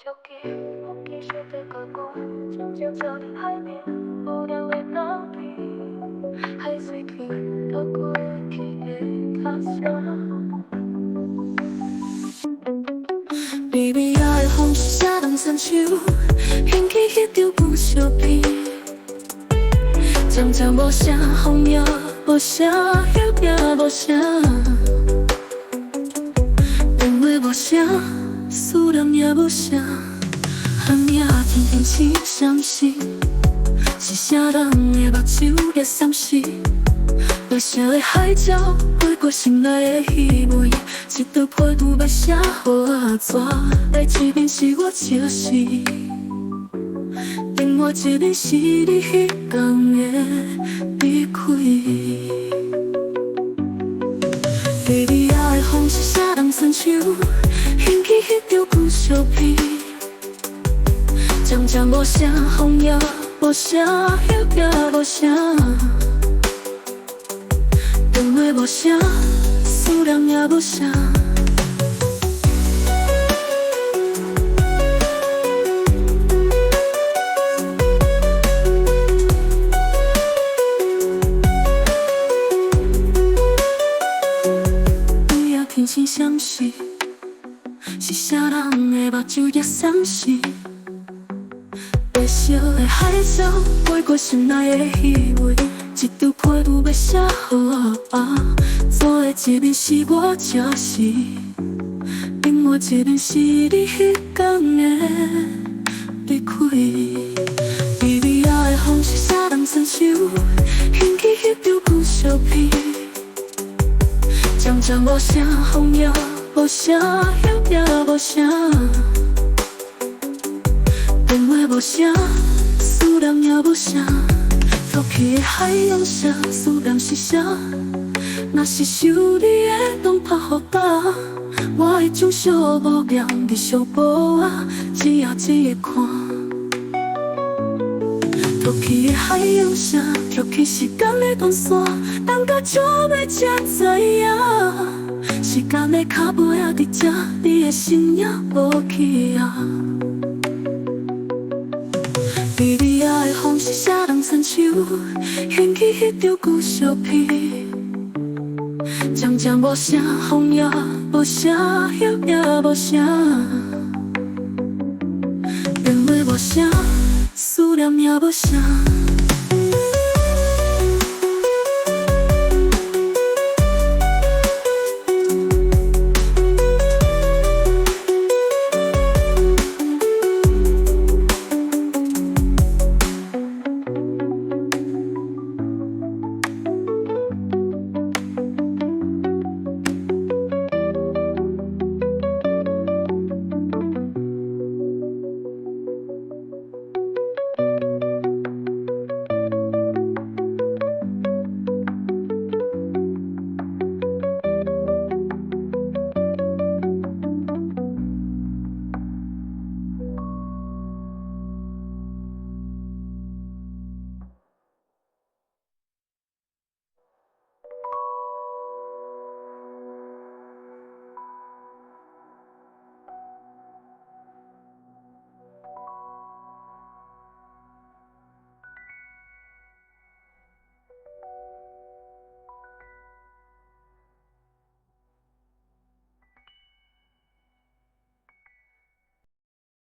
저기 먹기 싫을 때 가고 점점 저린海边 우려 왜 너비海水平透过길에 갔어 BBR 红是下当山丘 掀起迄条不小片渐渐无声风也无声叶也无声因为无声思念也无声喊也天天起伤心是啥人的目睭也闪失多少个海鸟飞过心内的虚伪一道批图要写予我纸来一面是我笑死另外一面是你迄天的离开Baby I 的风是啥人伸手掀起迄条旧相片渐渐无声风也无声叶也无声电话无声思念也无声天生相识，是啥人的目睭也闪失？微笑的海藻飞过心内的虚伪，一张批图要写予我，左的一面是我笑死，另外一面是你迄天的离开。BBR 的风是啥人伸手，掀起迄张旧相片。渐渐无声，风也无声，叶也无声，电话无声，思念也无声。透起的海洋啥？思念是啥？若是受你的拢拍予我，我会将小无念日常无啊，一夜一个看。透起的海洋啥？跳起时间的断线，等到怎要才知影？时间的脚尾仔伫这，你的身影无去啊。BBR 的风是啥人伸手，掀起迄张旧相片，渐渐无声，风也无声，叶也无声，电话无声，思念也无声。